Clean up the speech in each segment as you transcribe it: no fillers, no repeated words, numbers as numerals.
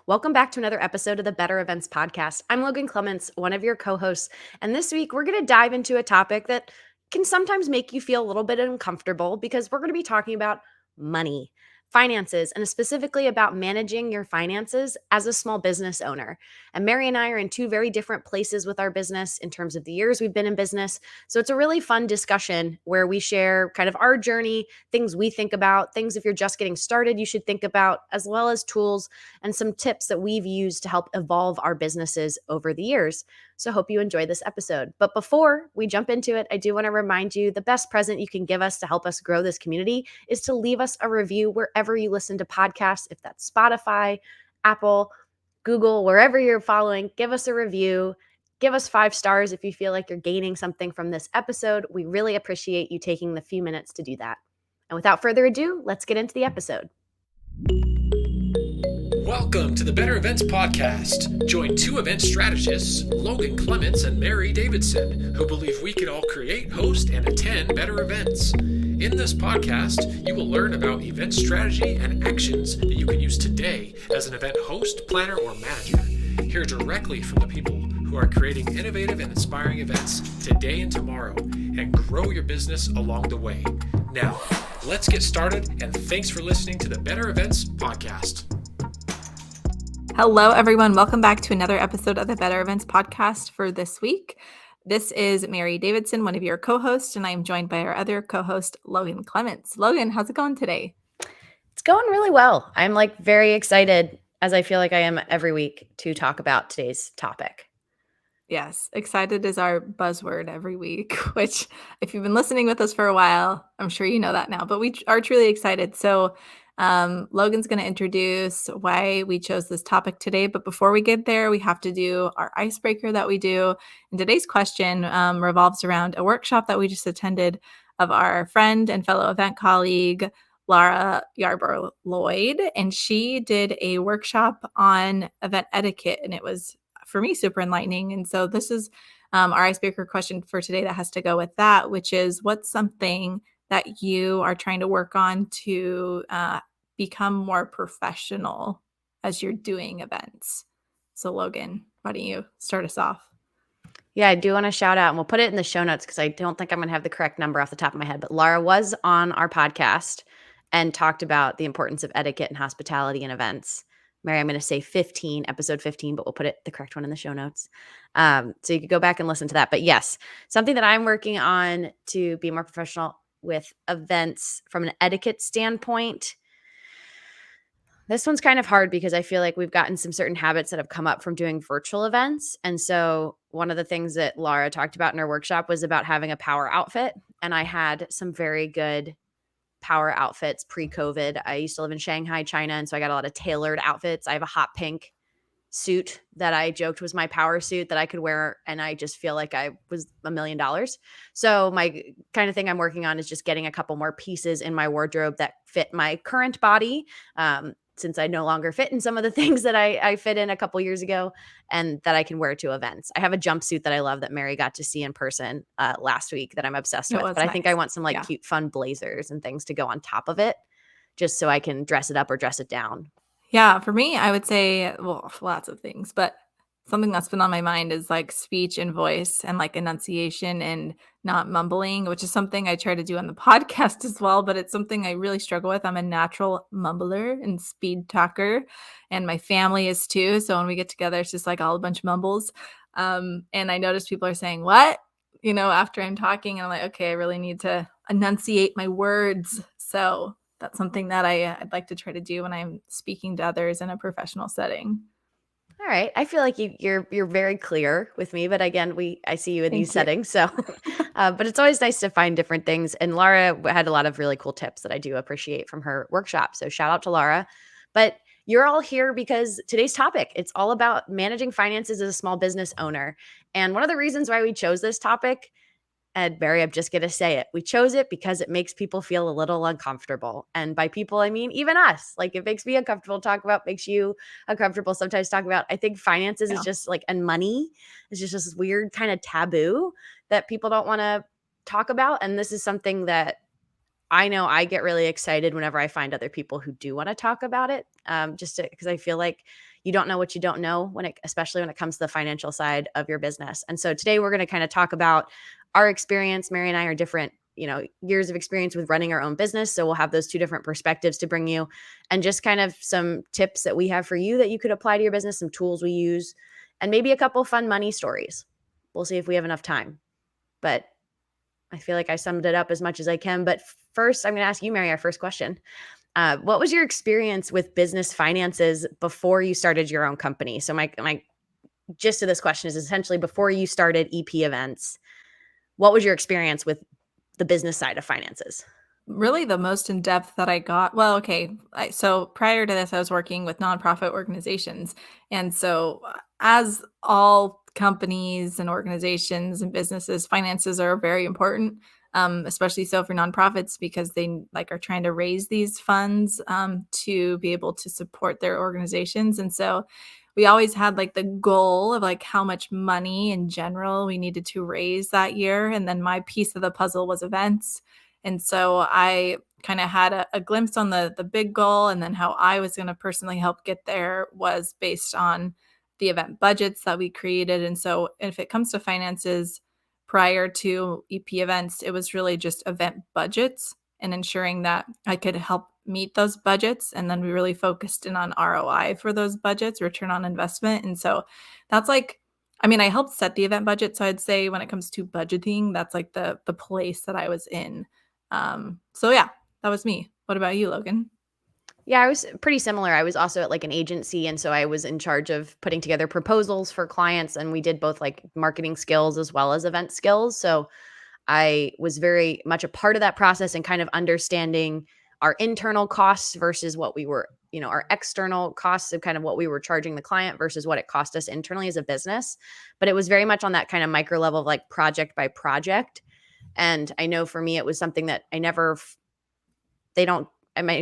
Welcome back to another episode of the Better Events Podcast. I'm Logan Clements, one of your co hosts. And this week, we're going to dive into a topic that can sometimes make you feel a little bit uncomfortable because we're going to be talking about money, finances, and specifically about managing your finances as a small business owner. And Mary and I are in two very different places with our business in terms of the years we've been in business. So it's a really fun discussion where we share kind of our journey, things we think about, things if you're just getting started, you should think about, as well as tools and some tips that we've used to help evolve our businesses over the years. So hope you enjoy this episode. But before we jump into it, I do want to remind you the best present you can give us to help us grow this community is to leave us a review wherever you listen to podcasts, if that's Spotify, Apple, Google, wherever you're following. Give us a review. Give us 5 stars if you feel like you're gaining something from this episode. We really appreciate you taking the few minutes to do that. And without further ado, let's get into the episode. Welcome to the Better Events Podcast. Join two event strategists, Logan Clements and Mary Davidson, who believe we can all create, host, and attend better events. In this podcast, you will learn about event strategy and actions that you can use today as an event host, planner, or manager. Hear directly from the people who are creating innovative and inspiring events today and tomorrow, and grow your business along the way. Now, let's get started, and thanks for listening to the Better Events Podcast. Hello, everyone. Welcome back to another episode of the Better Events Podcast for this week. This is Mary Davidson, one of your co-hosts, and I am joined by our other co-host, Logan Clements. Logan, how's it going today? It's going really well. I'm very excited, as I feel like I am every week, to talk about today's topic. Yes, excited is our buzzword every week, which if you've been listening with us for a while, I'm sure you know that now, but we are truly excited. So Logan's going to introduce why we chose this topic today. But before we get there, we have to do our icebreaker that we do. And today's question revolves around a workshop that we just attended of our friend and fellow event colleague, Laura Yarborough Lloyd. And she did a workshop on event etiquette. And it was, for me, super enlightening. And so this is our icebreaker question for today that has to go with that, which is, what's something that you are trying to work on to become more professional as you're doing events? So Logan, why don't you start us off? Yeah, I do want to shout out, and we'll put it in the show notes because I don't think I'm going to have the correct number off the top of my head, but Laura was on our podcast and talked about the importance of etiquette and hospitality in events. Mary, I'm going to say episode 15, but we'll put the correct one in the show notes. So you could go back and listen to that. But yes, something that I'm working on to be more professional with events from an etiquette standpoint. This one's kind of hard because I feel like we've gotten some certain habits that have come up from doing virtual events. And so one of the things that Laura talked about in her workshop was about having a power outfit. And I had some very good power outfits pre-COVID. I used to live in Shanghai, China. And so I got a lot of tailored outfits. I have a hot pink suit that I joked was my power suit that I could wear, and I just feel like I was $1 million. So my kind of thing I'm working on is just getting a couple more pieces in my wardrobe that fit my current body, since I no longer fit in some of the things that I fit in a couple years ago, and that I can wear to events. I have a jumpsuit that I love that Mary got to see in person last week that I'm obsessed with, but I think I want some cute, fun blazers and things to go on top of it, just so I can dress it up or dress it down. Yeah, for me, I would say, well, lots of things, but something that's been on my mind is speech and voice and enunciation and not mumbling, which is something I try to do on the podcast as well, but it's something I really struggle with. I'm a natural mumbler and speed talker, and my family is too. So when we get together, it's just all a bunch of mumbles. And I notice people are saying, what? After I'm talking, and I'm like, okay, I really need to enunciate my words. So that's something that I'd like to try to do when I'm speaking to others in a professional setting. All right. I feel like you're very clear with me, but again, I see you in these settings. So, but it's always nice to find different things. And Laura had a lot of really cool tips that I do appreciate from her workshop. So shout out to Laura. But you're all here because today's topic, it's all about managing finances as a small business owner. And one of the reasons why we chose this topic, and Barry, I'm just going to say it. We chose it because it makes people feel a little uncomfortable. And by people, I mean even us. It makes me uncomfortable to talk about, makes you uncomfortable sometimes to talk about. I think finances is just and money is just this weird kind of taboo that people don't want to talk about. And this is something that I know I get really excited whenever I find other people who do want to talk about it, just because I feel like you don't know what you don't know especially when it comes to the financial side of your business. And so today we're going to kind of talk about our experience. Mary and I are different, years of experience with running our own business. So we'll have those two different perspectives to bring you, and just kind of some tips that we have for you that you could apply to your business, some tools we use, and maybe a couple fun money stories. We'll see if we have enough time. But I feel like I summed it up as much as I can. But first, I'm going to ask you, Mary, our first question. What was your experience with business finances before you started your own company? So my gist of this question is essentially, before you started EP Events, what was your experience with the business side of finances? Really the most in depth that I got. Well, okay. So prior to this, I was working with nonprofit organizations. And so, as all companies and organizations and businesses, finances are very important, especially so for nonprofits, because they are trying to raise these funds to be able to support their organizations. And so we always had the goal of how much money in general we needed to raise that year. And then my piece of the puzzle was events. And so I kind of had a glimpse on the big goal, and then how I was going to personally help get there was based on the event budgets that we created. And so if it comes to finances, prior to EP Events, it was really just event budgets and ensuring that I could help meet those budgets. And then we really focused in on ROI for those budgets, return on investment. And so that's I helped set the event budget. So I'd say when it comes to budgeting, that's the place that I was in. So yeah, that was me. What about you, Logan? Yeah, I was pretty similar. I was also at an agency, and so I was in charge of putting together proposals for clients, and we did both marketing skills as well as event skills. So I was very much a part of that process and kind of understanding our internal costs versus what we were, our external costs of kind of what we were charging the client versus what it cost us internally as a business. But it was very much on that kind of micro level of project by project. And I know for me, it was something that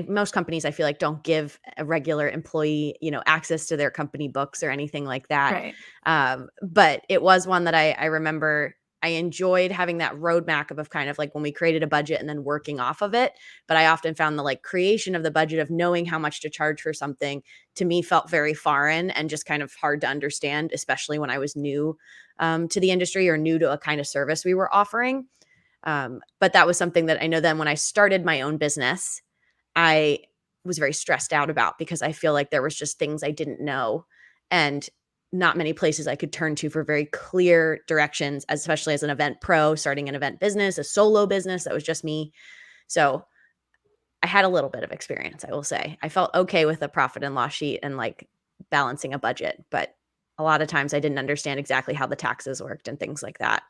most companies, I feel don't give a regular employee, access to their company books or anything like that. Right. But it was one that I remember I enjoyed having that roadmap of kind of when we created a budget and then working off of it. But I often found the creation of the budget, of knowing how much to charge for something, to me felt very foreign and just kind of hard to understand, especially when I was new to the industry or new to a kind of service we were offering. But that was something that I know then when I started my own business, I was very stressed out about, because I feel there was just things I didn't know, and not many places I could turn to for very clear directions, especially as an event pro, starting an event business, a solo business that was just me. So I had a little bit of experience, I will say. I felt okay with a profit and loss sheet and balancing a budget, but a lot of times I didn't understand exactly how the taxes worked and things like that.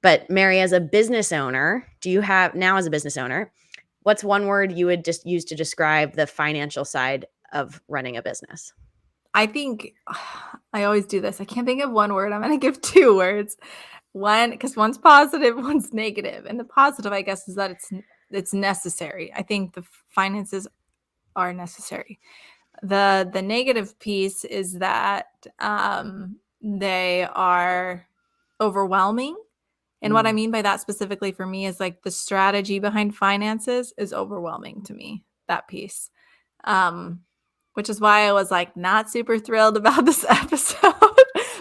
But Mary, as a business owner, as a business owner, what's one word you would just use to describe the financial side of running a business? I think I always do this. I can't think of one word. I'm going to give two words. One, because one's positive, one's negative. And the positive, I guess, is that it's necessary. I think the finances are necessary. The negative piece is that they are overwhelming. And what I mean by that specifically for me is the strategy behind finances is overwhelming to me, that piece. Which is why I was not super thrilled about this episode,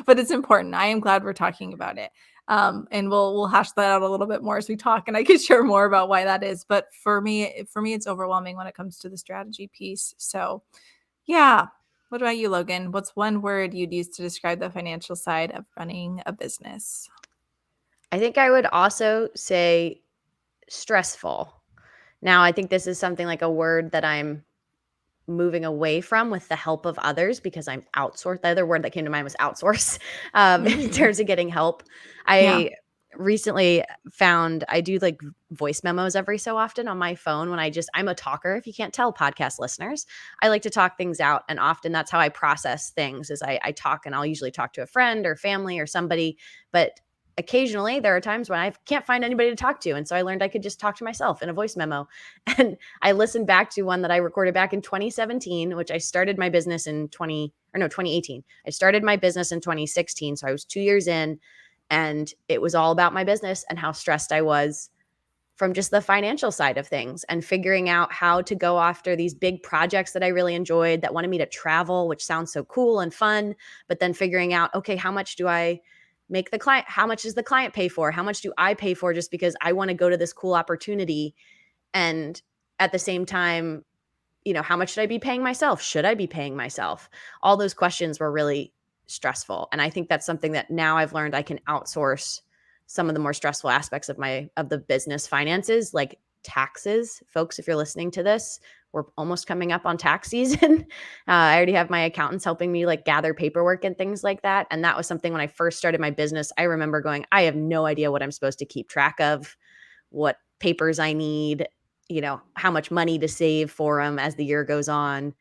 but it's important. I am glad we're talking about it. And we'll hash that out a little bit more as we talk, and I can share more about why that is. But for me, it's overwhelming when it comes to the strategy piece. So yeah. What about you, Logan? What's one word you'd use to describe the financial side of running a business? I think I would also say stressful. Now, I think this is something a word that I'm moving away from with the help of others, because I'm outsourced. The other word that came to mind was outsource, in terms of getting help. Yeah. I recently found I do voice memos every so often on my phone when I'm a talker. If you can't tell, podcast listeners, I like to talk things out. And often that's how I process things, is I talk, and I'll usually talk to a friend or family or somebody. But occasionally there are times when I can't find anybody to talk to. And so I learned I could just talk to myself in a voice memo. And I listened back to one that I recorded back in 2017, which I started my business in 2018. I started my business in 2016. So I was 2 years in, and it was all about my business and how stressed I was from just the financial side of things and figuring out how to go after these big projects that I really enjoyed that wanted me to travel, which sounds so cool and fun, but then figuring out, okay, how much do I make the client, how much does the client pay for? How much do I pay for just because I want to go to this cool opportunity? And at the same time, how much should I be paying myself? Should I be paying myself? All those questions were really stressful. And I think that's something that now I've learned I can outsource some of the more stressful aspects of the business finances, like taxes. Folks, if you're listening to this, we're almost coming up on tax season. I already have my accountants helping me like gather paperwork and things like that. And that was something when I first started my business, I remember going, I have no idea what I'm supposed to keep track of, what papers I need, how much money to save for them as the year goes on.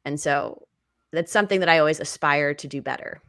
And so that's something that I always aspire to do better.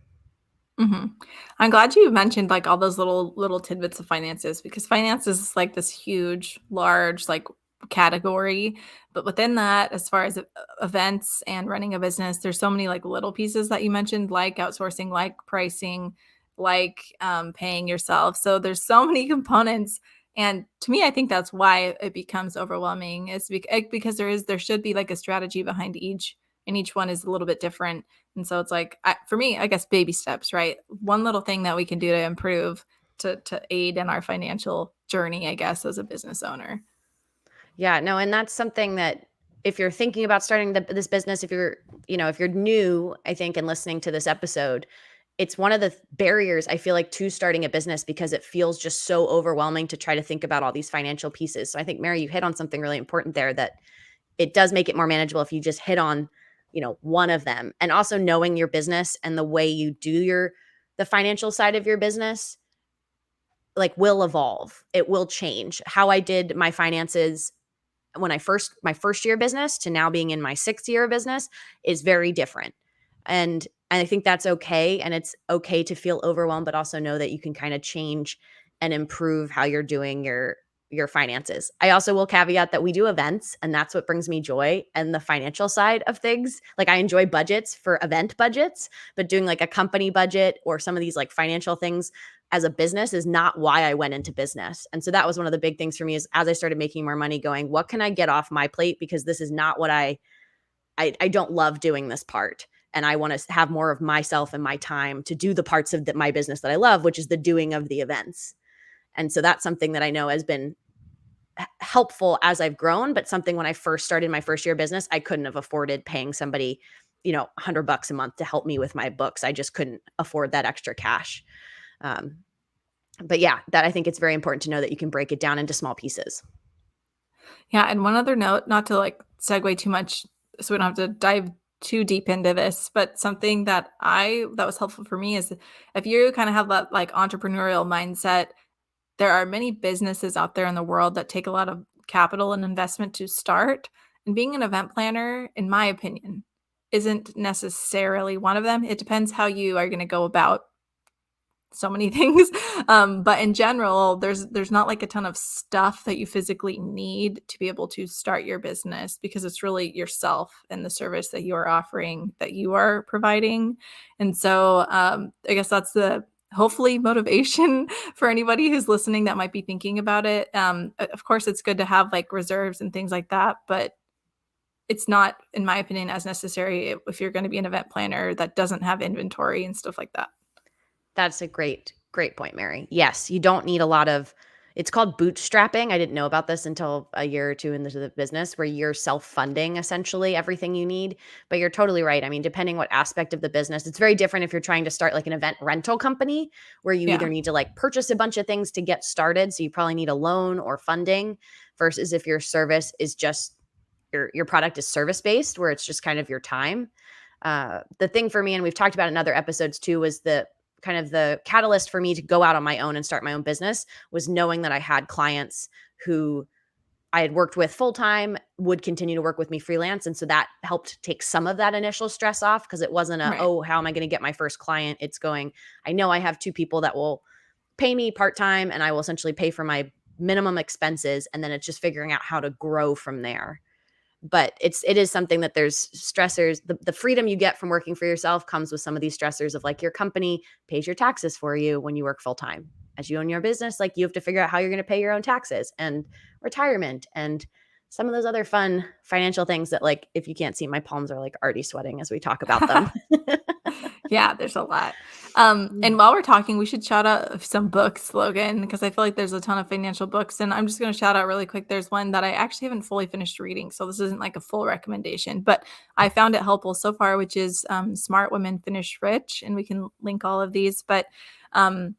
Mhm. I'm glad you mentioned, like, all those little tidbits of finances because finances is, like, this huge, large, like, category, but within that, as far as events and running a business, there's so many, like, little pieces that you mentioned, like outsourcing, like pricing, like, paying yourself, so there's so many components, and to me, I think that's why it becomes overwhelming is because there should be, like, a strategy behind each, and each one is a little bit different. And so it's like, for me, I guess baby steps, right? One little thing that we can do to improve to aid in our financial journey, I guess, as a business owner. Yeah, no, and that's something that if you're thinking about starting this business, if you're new, I think, and listening to this episode, it's one of the barriers I feel like to starting a business because it feels just so overwhelming to try to think about all these financial pieces. So I think, Mary, you hit on something really important there that it does make it more manageable if you just hit on, one of them. And also knowing your business and the way you do the financial side of your business, like, will evolve. It will change. How I did my finances when my first year of business to now being in my sixth year of business is very different. And I think that's okay. And it's okay to feel overwhelmed, but also know that you can kind of change and improve how you're doing your finances. I also will caveat that we do events and that's what brings me joy and the financial side of things. Like I enjoy budgets for event budgets, but doing like a company budget or some of these like financial things as a business is not why I went into business. And so that was one of the big things for me is as I started making more money going, what can I get off my plate? Because this is not what I don't love doing this part. And I want to have more of myself and my time to do the parts of my business that I love, which is the doing of the events. And so that's something that I know has been helpful as I've grown, but something when I first started my first year of business, I couldn't have afforded paying somebody, $100 a month to help me with my books. I just couldn't afford that extra cash. But yeah, that I think it's very important to know that you can break it down into small pieces. Yeah, and one other note, not to like segue too much so we don't have to dive too deep into this, but something that was helpful for me is if you kind of have that like entrepreneurial mindset, there are many businesses out there in the world that take a lot of capital and investment to start, and being an event planner, in my opinion, isn't necessarily one of them. It depends how you are going to go about so many things. But in general, there's not like a ton of stuff that you physically need to be able to start your business because it's really yourself and the service that you are offering that you are providing. And so I guess that's the hopefully motivation for anybody who's listening that might be thinking about it. Of course, it's good to have like reserves and things like that, but it's not, in my opinion, as necessary if you're going to be an event planner that doesn't have inventory and stuff like that. That's a great, great point, Mary. Yes, you don't need a lot of it's called bootstrapping. I didn't know about this until a year or two into the business where you're self-funding essentially everything you need. But you're totally right. I mean, depending what aspect of the business, it's very different if you're trying to start like an event rental company where you Yeah. either need to like purchase a bunch of things to get started. So you probably need a loan or funding versus if your service is just your product is service based where it's just kind of your time. The thing for me, and we've talked about in other episodes too, was the kind of the catalyst for me to go out on my own and start my own business was knowing that I had clients who I had worked with full time would continue to work with me freelance. And so that helped take some of that initial stress off because it wasn't Right. oh, how am I going to get my first client? It's going, I know I have two people that will pay me part time and I will essentially pay for my minimum expenses. And then it's just figuring out how to grow from there. But it is something that there's stressors. The freedom you get from working for yourself comes with some of these stressors of like your company pays your taxes for you when you work full time. as you own your business, like you have to figure out how you're going to pay your own taxes and retirement and some of those other fun financial things that, like, if you can't see, my palms are like already sweating as we talk about them. Yeah, there's a lot. And while we're talking, we should shout out some books, Logan, because I feel like there's a ton of financial books. And I'm just going to shout out really quick. There's one that I actually haven't fully finished reading, so this isn't like a full recommendation, but I found it helpful so far, which is Smart Women Finish Rich. And we can link all of these. But um,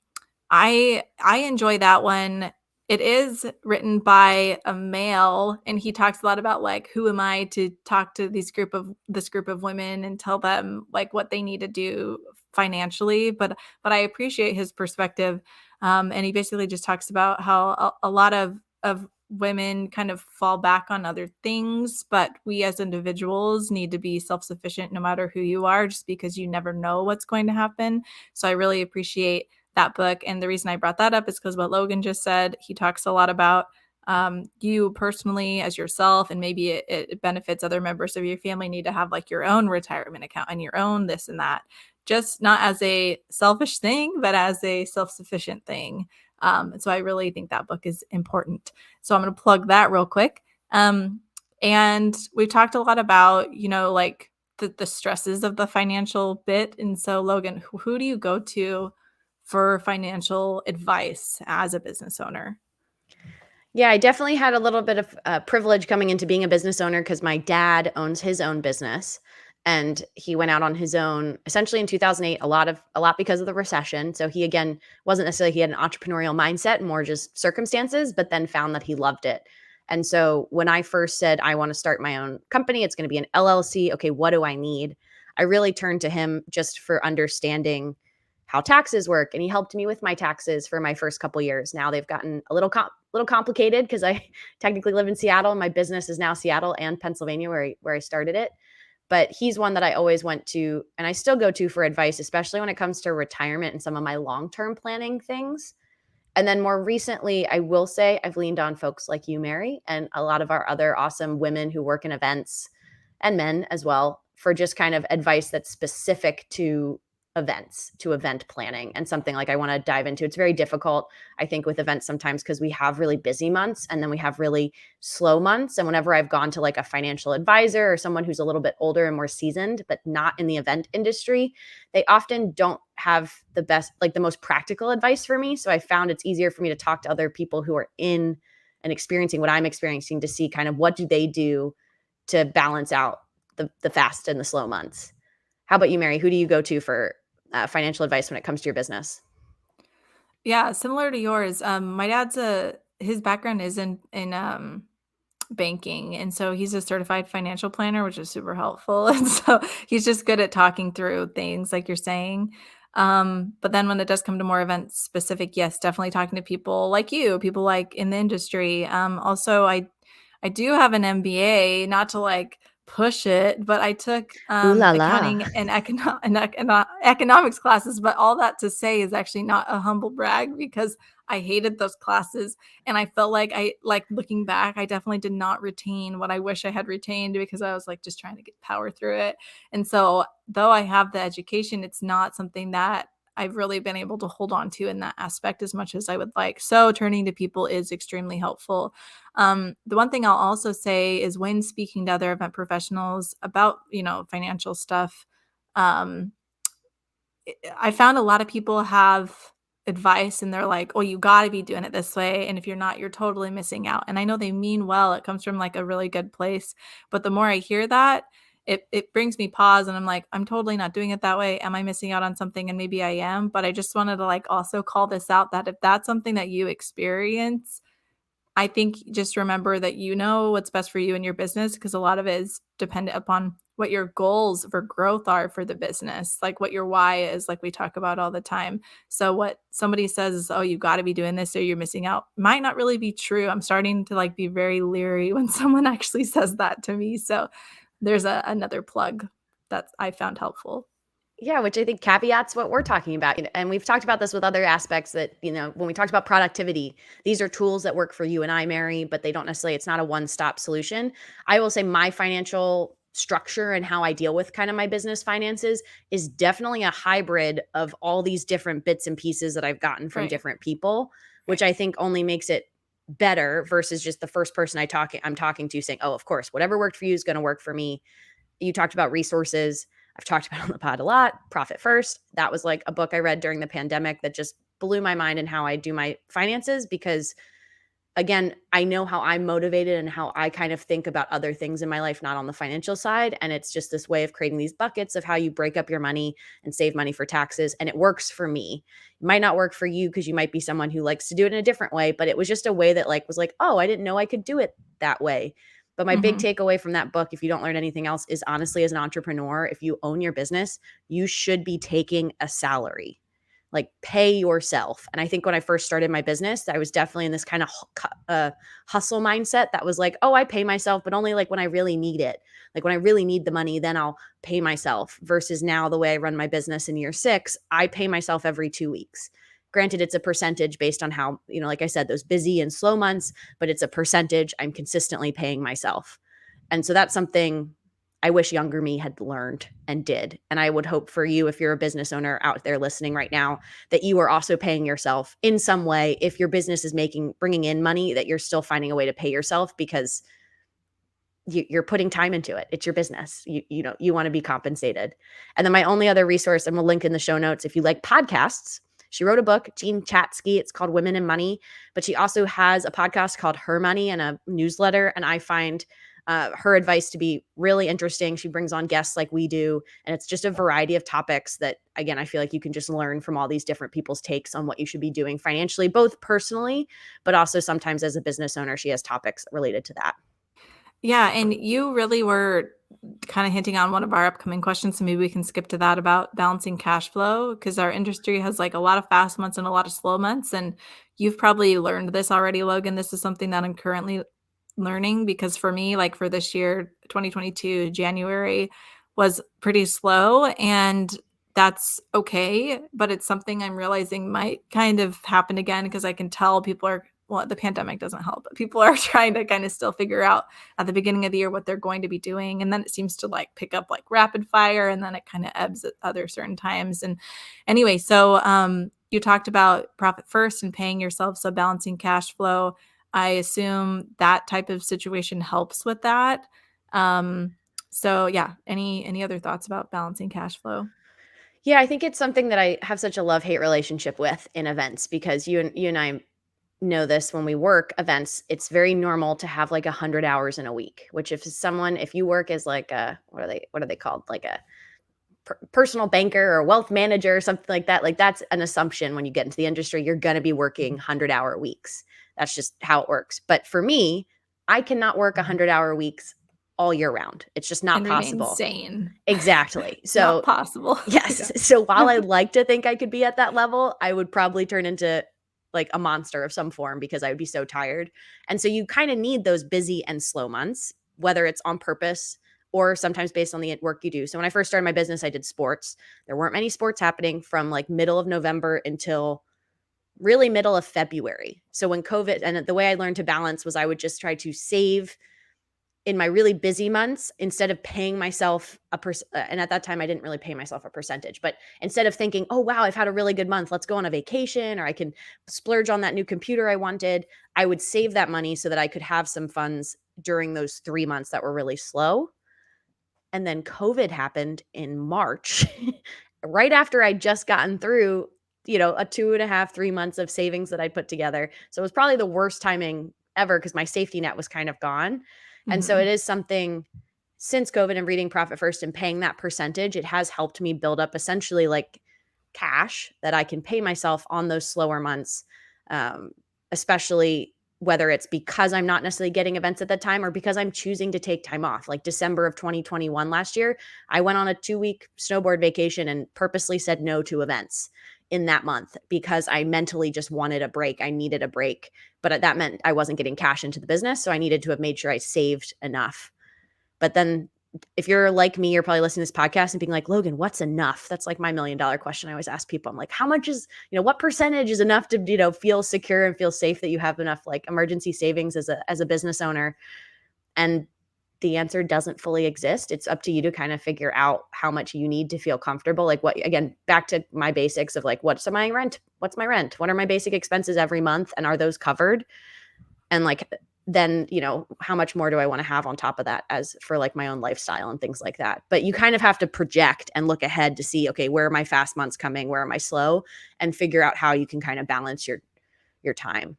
I enjoy that one. It is written by a male, and he talks a lot about like, who am I to talk to this group of women and tell them like what they need to do financially. But I appreciate his perspective, and he basically just talks about how a lot of women kind of fall back on other things, but we as individuals need to be self-sufficient no matter who you are, just because you never know what's going to happen. So I really appreciate that book. And the reason I brought that up is because what Logan just said, he talks a lot about you personally as yourself, and maybe it benefits other members of your family, need to have like your own retirement account and your own this and that, just not as a selfish thing, but as a self-sufficient thing. So I really think that book is important. So I'm going to plug that real quick. And we've talked a lot about, like the stresses of the financial bit. And so Logan, who do you go to for financial advice as a business owner? Yeah, I definitely had a little bit of privilege coming into being a business owner because my dad owns his own business, and he went out on his own essentially in 2008. A lot because of the recession. So he, again, wasn't necessarily, he had an entrepreneurial mindset, more just circumstances, but then found that he loved it. And so when I first said I want to start my own company, it's going to be an LLC. Okay, what do I need? I really turned to him just for understanding how taxes work, and he helped me with my taxes for my first couple years. Now they've gotten a little complicated because I technically live in Seattle and my business is now Seattle and Pennsylvania where I started it. But he's one that I always went to and I still go to for advice, especially when it comes to retirement and some of my long-term planning things. And then more recently, I will say I've leaned on folks like you, Mary, and a lot of our other awesome women who work in events, and men as well, for just kind of advice that's specific to events, to event planning, and something like I want to dive into. It's very difficult, I think, with events sometimes because we have really busy months and then we have really slow months. And whenever I've gone to like a financial advisor or someone who's a little bit older and more seasoned, but not in the event industry, they often don't have the best, like the most practical advice for me. So I found it's easier for me to talk to other people who are in and experiencing what I'm experiencing to see kind of what do they do to balance out the fast and the slow months. How about you, Mary? Who do you go to for financial advice when it comes to your business? Yeah, similar to yours. My dad's his background is in banking, and so he's a certified financial planner, which is super helpful. And so he's just good at talking through things like you're saying. But then when it does come to more event specific, yes, definitely talking to people like you, people like in the industry. Also, I do have an MBA, not to like push it, but I took Ooh la la. accounting and economics classes. But all that to say is actually not a humble brag, because I hated those classes, and I felt like looking back, I definitely did not retain what I wish I had retained, because I was like just trying to get power through it. And so though I have the education, it's not something that I've really been able to hold on to in that aspect as much as I would like. So turning to people is extremely helpful. The one thing I'll also say is when speaking to other event professionals about, financial stuff, um, I found a lot of people have advice and they're like, "Oh, you got to be doing it this way. And if you're not, you're totally missing out." And I know they mean well. It comes from like a really good place. But the more I hear that, it brings me pause, and I'm like, I'm totally not doing it that way. Am I missing out on something? And maybe I am. But I just wanted to like also call this out, that if that's something that you experience, I think just remember that you know what's best for you and your business, because a lot of it is dependent upon what your goals for growth are for the business, like what your why is, like we talk about all the time. So what somebody says is, "Oh, you got to be doing this or you're missing out," might not really be true. I'm starting to like be very leery when someone actually says that to me. So there's another plug that I found helpful. Yeah, which I think caveats what we're talking about. And we've talked about this with other aspects that, when we talked about productivity, these are tools that work for you and I, Mary, but they don't necessarily, it's not a one-stop solution. I will say my financial structure and how I deal with kind of my business finances is definitely a hybrid of all these different bits and pieces that I've gotten from Right. different people, which I think only makes it better versus just the first person I'm talking to saying, "Oh, of course, whatever worked for you is going to work for me." You talked about resources. I've talked about on the pod a lot. Profit First. That was like a book I read during the pandemic that just blew my mind in how I do my finances because again, I know how I'm motivated and how I kind of think about other things in my life, not on the financial side. And it's just this way of creating these buckets of how you break up your money and save money for taxes. And it works for me. It might not work for you because you might be someone who likes to do it in a different way, but it was just a way that like was like, oh, I didn't know I could do it that way. But my big Mhm. takeaway from that book, if you don't learn anything else, is honestly, as an entrepreneur, if you own your business, you should be taking a salary. Like pay yourself. And I think when I first started my business, I was definitely in this kind of hustle mindset that was like, oh, I pay myself, but only like when I really need it. Like when I really need the money, then I'll pay myself. Versus now, the way I run my business in year 6, I pay myself every 2 weeks. Granted, it's a percentage based on how, like I said, those busy and slow months, but it's a percentage I'm consistently paying myself. And so that's something I wish younger me had learned and did. And I would hope for you, if you're a business owner out there listening right now, that you are also paying yourself in some way. If your business is bringing in money, that you're still finding a way to pay yourself because you're putting time into it. It's your business. You want to be compensated. And then my only other resource, and we'll link in the show notes if you like podcasts. She wrote a book, Jean Chatsky. It's called Women and Money, but she also has a podcast called Her Money and a newsletter. And I find her advice to be really interesting. She brings on guests like we do, and it's just a variety of topics that, again, I feel like you can just learn from all these different people's takes on what you should be doing financially, both personally, but also sometimes as a business owner, she has topics related to that. Yeah, and you really were kind of hinting on one of our upcoming questions, so maybe we can skip to that about balancing cash flow because our industry has like a lot of fast months and a lot of slow months. And you've probably learned this already, Logan. This is something that I'm currently learning because for me, like for this year, 2022, January was pretty slow and that's okay. But it's something I'm realizing might kind of happen again because I can tell people are, well, the pandemic doesn't help, but people are trying to kind of still figure out at the beginning of the year what they're going to be doing. And then it seems to like pick up like rapid fire and then it kind of ebbs at other certain times. And anyway, so you talked about profit first and paying yourself. So balancing cash flow, I assume that type of situation helps with that. So yeah, any other thoughts about balancing cash flow? Yeah, I think it's something that I have such a love-hate relationship with in events because you and I know this when we work events, it's very normal to have like 100 hours in a week, which if you work as like what are they called? Like a personal banker or wealth manager or something like that's an assumption when you get into the industry, you're going to be working 100-hour weeks. That's just how it works. But for me, I cannot work 100-hour weeks all year round. It's just not And remain possible. sane. Exactly. Not So possible. yes. So while I like to think I could be at that level, I would probably turn into like a monster of some form because I would be so tired. And so you kind of need those busy and slow months, whether it's on purpose or sometimes based on the work you do. So when I first started my business, I did sports. There weren't many sports happening from like middle of November until really middle of February. So when COVID, and the way I learned to balance was I would just try to save in my really busy months instead of paying myself and at that time I didn't really pay myself a percentage, but instead of thinking, oh wow, I've had a really good month, let's go on a vacation or I can splurge on that new computer I wanted, I would save that money so that I could have some funds during those 3 months that were really slow. And then COVID happened in March, right after I'd just gotten through, a 2.5, 3 months of savings that I put together. So it was probably the worst timing ever because my safety net was kind of gone. And so it Mhm. is something since COVID and reading Profit First and paying that percentage, it has helped me build up essentially like cash that I can pay myself on those slower months, um, especially whether it's because I'm not necessarily getting events at that time or because I'm choosing to take time off. Like December of 2021 last year, I went on a 2-week snowboard vacation and purposely said no to events in that month because I mentally just wanted a break. I needed a break, but that meant I wasn't getting cash into the business. So I needed to have made sure I saved enough. But then if you're like me, you're probably listening to this podcast and being like, Logan, what's enough? That's like my $1 million question. I always ask people, I'm like, how much is, what percentage is enough to, feel secure and feel safe that you have enough like emergency savings as a business owner? And the answer doesn't fully exist. It's up to you to kind of figure out how much you need to feel comfortable. Like what, again, back to my basics of like, what's my rent? What's my rent? What are my basic expenses every month? And are those covered? And like, then, how much more do I want to have on top of that as for like my own lifestyle and things like that. But you kind of have to project and look ahead to see, okay, where are my fast months coming? Where am I slow? And figure out how you can kind of balance your time.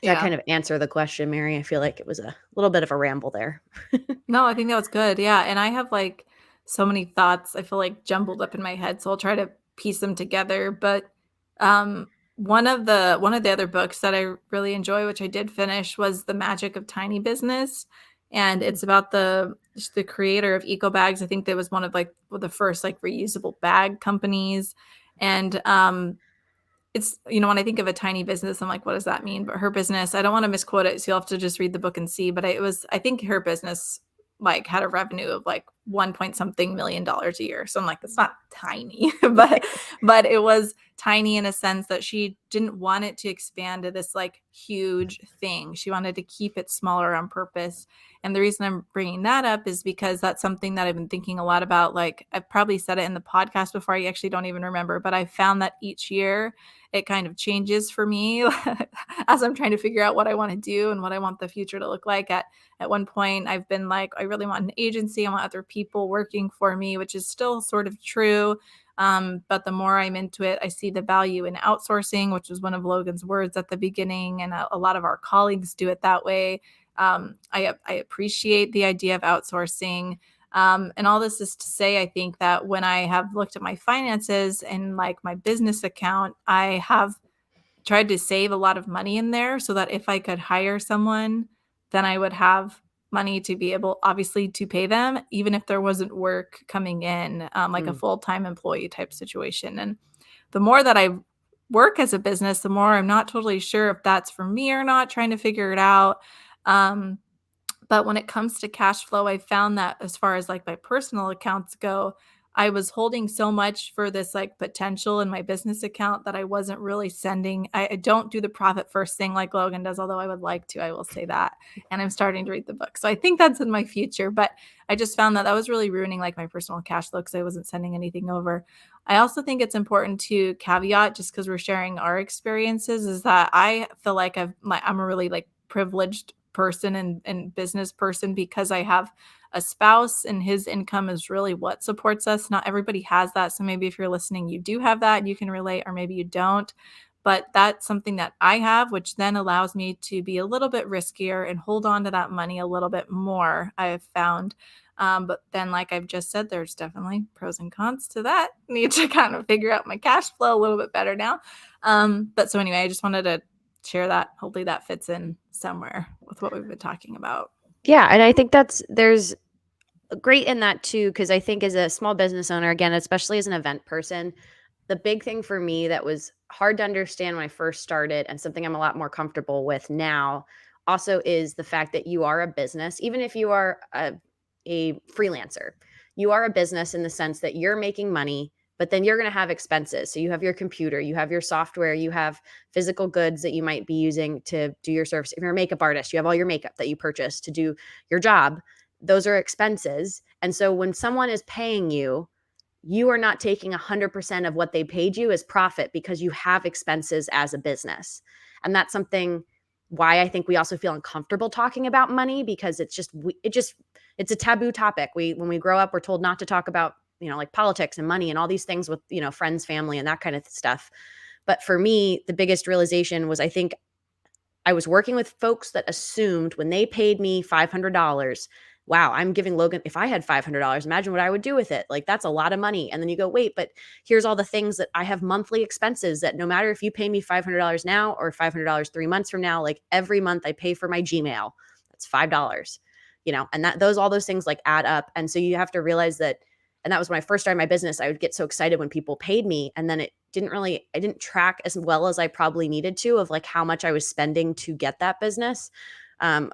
Does that kind of answer the question, Mary? I feel like it was a little bit of a ramble there. No, I think that was good. Yeah. And I have like so many thoughts, I feel like jumbled up in my head. So I'll try to piece them together. But one of the other books that I really enjoy, which I did finish, was The Magic of Tiny Business. And it's about the creator of eco bags. I think that was one of like the first like reusable bag companies. And it's, when I think of a tiny business, I'm like, what does that mean? But her business, I don't want to misquote it, so you'll have to just read the book and see. But I think her business like had a revenue of like 1 point something million a year. So I'm like, that's not tiny, but it was tiny in a sense that she didn't want it to expand to this like huge thing. She wanted to keep it smaller on purpose. And the reason I'm bringing that up is because that's something that I've been thinking a lot about. Like I've probably said it in the podcast before. I actually don't even remember, but I found that each year it kind of changes for me as I'm trying to figure out what I want to do and what I want the future to look like. At one point, I've been like, I really want an agency. I want other people working for me, which is still sort of true. But the more I'm into it, I see the value in outsourcing, which was one of Logan's words at the beginning. And a lot of our colleagues do it that way. I appreciate the idea of outsourcing. And all this is to say, I think that when I have looked at my finances and like my business account, I have tried to save a lot of money in there so that if I could hire someone, then I would have money to be able, obviously, to pay them, even if there wasn't work coming in, like a full-time employee type situation. And the more that I work as a business, the more I'm not totally sure if that's for me or not, trying to figure it out. But when it comes to cash flow, I found that as far as like my personal accounts go, I was holding so much for this like potential in my business account that I wasn't really sending. I don't do the profit first thing like Logan does, although I would like to, I will say that. And I'm starting to read the book. So I think that's in my future. But I just found that was really ruining like my personal cash flow because I wasn't sending anything over. I also think it's important to caveat, just because we're sharing our experiences, is that I feel like I'm a really like privileged person and business person because I have a spouse and his income is really what supports us. Not everybody has that. So maybe if you're listening, you do have that and you can relate, or maybe you don't. But that's something that I have, which then allows me to be a little bit riskier and hold on to that money a little bit more, I have found. But then, like I've just said, there's definitely pros and cons to that. Need to kind of figure out my cash flow a little bit better now. But so anyway, I just wanted to share that. Hopefully that fits in somewhere with what we've been talking about. Yeah. And I think there's great in that too, because I think as a small business owner, again, especially as an event person, the big thing for me that was hard to understand when I first started and something I'm a lot more comfortable with now also is the fact that you are a business. Even if you are a freelancer, you are a business in the sense that you're making money, but then you're going to have expenses. So you have your computer, you have your software, you have physical goods that you might be using to do your service. If you're a makeup artist, you have all your makeup that you purchase to do your job. Those are expenses. And so when someone is paying you, you are not taking 100% of what they paid you as profit because you have expenses as a business. And that's something why I think we also feel uncomfortable talking about money, because it's a taboo topic. When we grow up, we're told not to talk about, like politics and money and all these things with, friends, family, and that kind of stuff. But for me, the biggest realization was I think I was working with folks that assumed when they paid me $500, wow, I'm giving Logan, if I had $500, imagine what I would do with it. Like, that's a lot of money. And then you go, wait, but here's all the things that I have monthly expenses that no matter if you pay me $500 now or $500 3 months from now, like every month I pay for my Gmail, that's $5, and all those things like add up. And so you have to realize that. And that was when I first started my business. I would get so excited when people paid me. And then I didn't track as well as I probably needed to of like how much I was spending to get that business. And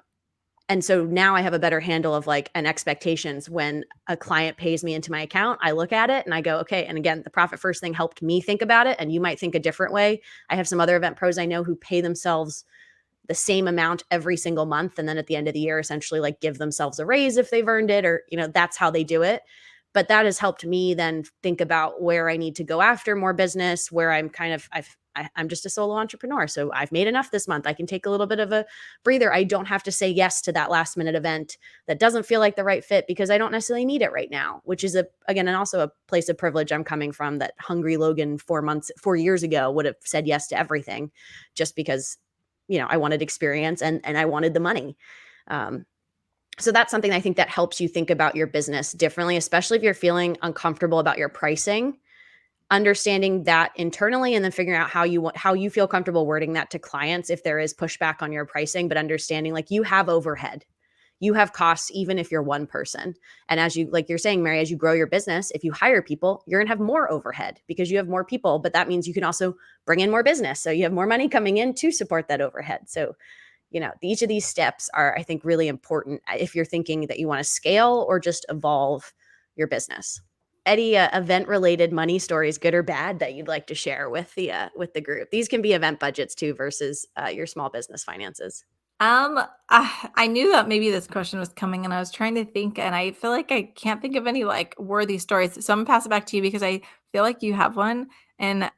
so now I have a better handle of like an expectations. When a client pays me into my account, I look at it and I go, okay. And again, the profit first thing helped me think about it. And you might think a different way. I have some other event pros I know who pay themselves the same amount every single month. And then at the end of the year, essentially like give themselves a raise if they've earned it, or, that's how they do it. But that has helped me then think about where I need to go after more business, where I'm kind of, I'm just a solo entrepreneur. So I've made enough this month. I can take a little bit of a breather. I don't have to say yes to that last minute event that doesn't feel like the right fit because I don't necessarily need it right now, which is again, and also a place of privilege I'm coming from, that hungry Logan 4 years ago would have said yes to everything just because, I wanted experience and I wanted the money. So that's something I think that helps you think about your business differently, especially if you're feeling uncomfortable about your pricing. Understanding that internally and then figuring out how you feel comfortable wording that to clients if there is pushback on your pricing, but understanding like you have overhead, you have costs, even if you're one person. And as you, like you're saying, Mary, as you grow your business, if you hire people, you're gonna have more overhead because you have more people, but that means you can also bring in more business. So you have more money coming in to support that overhead. So, each of these steps are, I think, really important if you're thinking that you want to scale or just evolve your business. Any event-related money stories, good or bad, that you'd like to share with the group? These can be event budgets too versus your small business finances. I knew that maybe this question was coming, and I was trying to think, and I feel like I can't think of any like worthy stories. So I'm gonna pass it back to you because I feel like you have one, and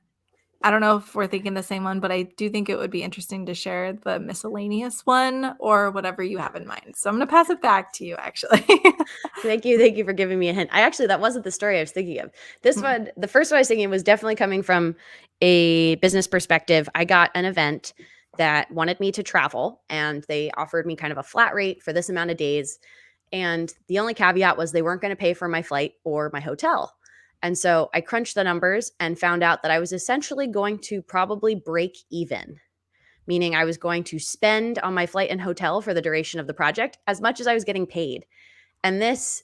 I don't know if we're thinking the same one, but I do think it would be interesting to share the miscellaneous one or whatever you have in mind. So I'm gonna pass it back to you, actually. Thank you for giving me a hint. That wasn't the story I was thinking of. This one, the first one I was thinking of was definitely coming from a business perspective. I got an event that wanted me to travel, and they offered me kind of a flat rate for this amount of days. And the only caveat was they weren't going to pay for my flight or my hotel. And so I crunched the numbers and found out that I was essentially going to probably break even, meaning I was going to spend on my flight and hotel for the duration of the project as much as I was getting paid. And this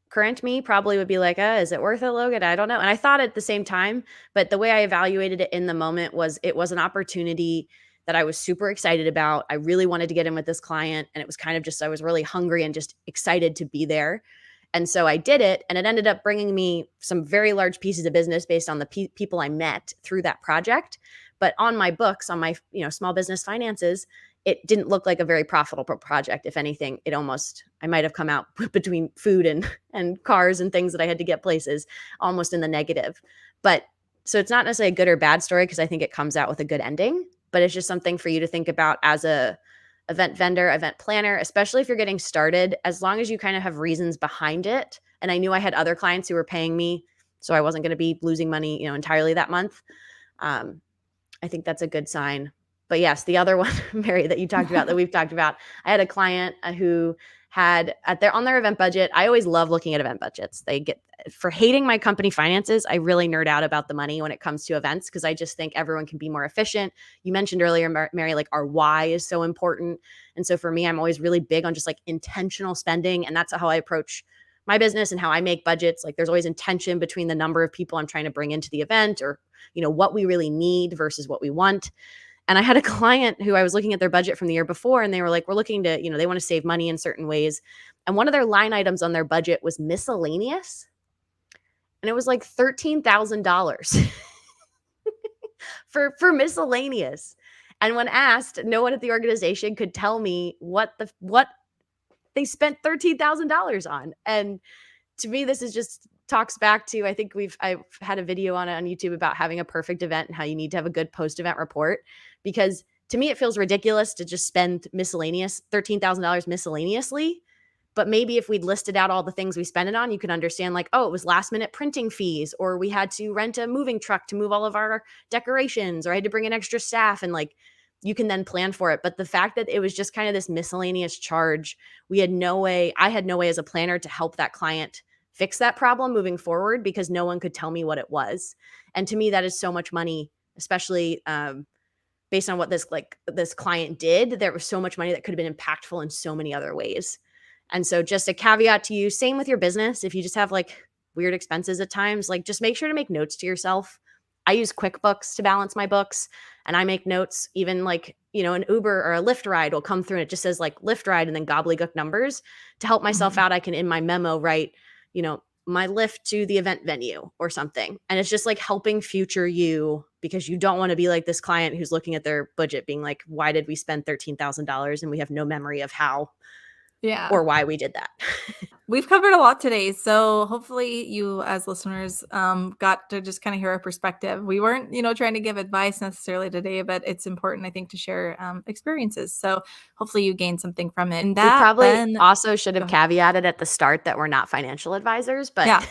current me probably would be like, is it worth it, Logan? I don't know. And I thought at the same time, but the way I evaluated it in the moment was it was an opportunity that I was super excited about. I really wanted to get in with this client. And it was kind of just, I was really hungry and just excited to be there. And so I did it, and it ended up bringing me some very large pieces of business based on the people I met through that project. But on my books, on my small business finances, it didn't look like a very profitable project. If anything, I might have come out between food and cars and things that I had to get places, almost in the negative. But so it's not necessarily a good or bad story because I think it comes out with a good ending, but it's just something for you to think about as a event vendor, event planner, especially if you're getting started, as long as you kind of have reasons behind it. And I knew I had other clients who were paying me, so I wasn't going to be losing money, entirely that month. I think that's a good sign. But yes, the other one, Mary, that you talked about, that we've talked about, I had a client who had on their event budget. I always love looking at event budgets. For hating my company finances, I really nerd out about the money when it comes to events because I just think everyone can be more efficient. You mentioned earlier, Mary, like our why is so important. And so for me, I'm always really big on just like intentional spending. And that's how I approach my business and how I make budgets. Like there's always intention between the number of people I'm trying to bring into the event or, what we really need versus what we want. And I had a client who I was looking at their budget from the year before, and they were like, we're looking to, they want to save money in certain ways. And one of their line items on their budget was miscellaneous. And it was like $13,000 for miscellaneous. And when asked, no one at the organization could tell me what they spent $13,000 on. And to me, this is just talks back to, I think I've had a video on YouTube about having a perfect event and how you need to have a good post-event report, because to me, it feels ridiculous to just spend $13,000 miscellaneously. But maybe if we'd listed out all the things we spent it on, you could understand like, oh, it was last minute printing fees, or we had to rent a moving truck to move all of our decorations, or I had to bring in extra staff, and like, you can then plan for it. But the fact that it was just kind of this miscellaneous charge, I had no way as a planner to help that client fix that problem moving forward because no one could tell me what it was. And to me, that is so much money, especially based on what this client did. There was so much money that could have been impactful in so many other ways. And so just a caveat to you, same with your business. If you just have like weird expenses at times, like just make sure to make notes to yourself. I use QuickBooks to balance my books, and I make notes. Even like, an Uber or a Lyft ride will come through and it just says like Lyft ride and then gobbledygook numbers to help myself out. I can in my memo write, my Lyft to the event venue or something. And it's just like helping future you because you don't want to be like this client who's looking at their budget being like, why did we spend $13,000 and we have no memory of how or why we did that. We've covered a lot today, so hopefully you as listeners got to just kind of hear our perspective. We weren't, trying to give advice necessarily today, but it's important, I think, to share experiences. So hopefully you gained something from it. And We that probably then, also should go have ahead. caveated at the start that we're not financial advisors, but Yeah.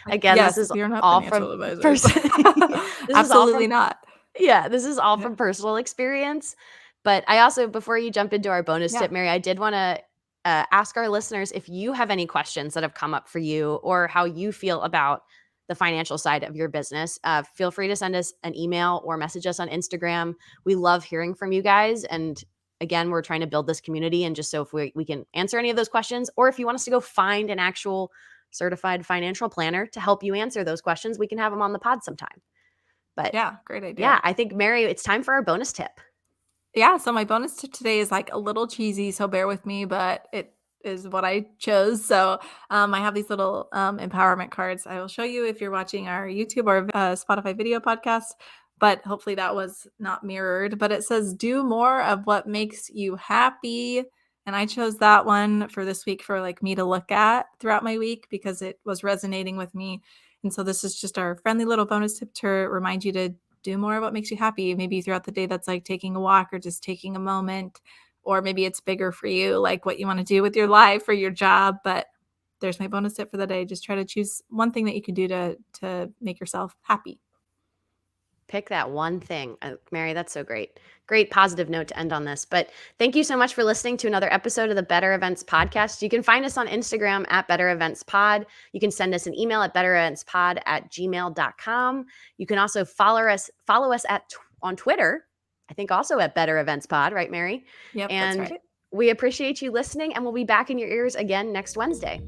again, this Yes, is we are not all financial from advisors. this is all Absolutely from not. yeah, this is all Yeah. from personal experience. But I also, before you jump into our bonus Yeah. tip, Mary, I did want to ask our listeners if you have any questions that have come up for you or how you feel about the financial side of your business. Feel free to send us an email or message us on Instagram. We love hearing from you guys. And again, we're trying to build this community. And just so if we can answer any of those questions, or if you want us to go find an actual certified financial planner to help you answer those questions, we can have them on the pod sometime. But Yeah, great idea. yeah, I think, Mary, it's time for our bonus tip. Yeah, so my bonus tip today is like a little cheesy, so bear with me, but it is what I chose. So I have these little empowerment cards. I will show you if you're watching our YouTube or Spotify video podcast, but hopefully that was not mirrored. But it says, do more of what makes you happy. And I chose that one for this week for like me to look at throughout my week because it was resonating with me. And so this is just our friendly little bonus tip to remind you to do more of what makes you happy. Maybe throughout the day, that's like taking a walk or just taking a moment, or maybe it's bigger for you, like what you want to do with your life or your job. But there's my bonus tip for the day. Just try to choose one thing that you can do to make yourself happy. Pick that one thing. Mary, that's so great. Great positive note to end on this. But thank you so much for listening to another episode of the Better Events Podcast. You can find us on Instagram at Better Events Pod. You can send us an email at bettereventspod@gmail.com. You can also follow us on Twitter, I think also at Better Events Pod, right, Mary? Yep, that's And right. we appreciate you listening, and we'll be back in your ears again next Wednesday.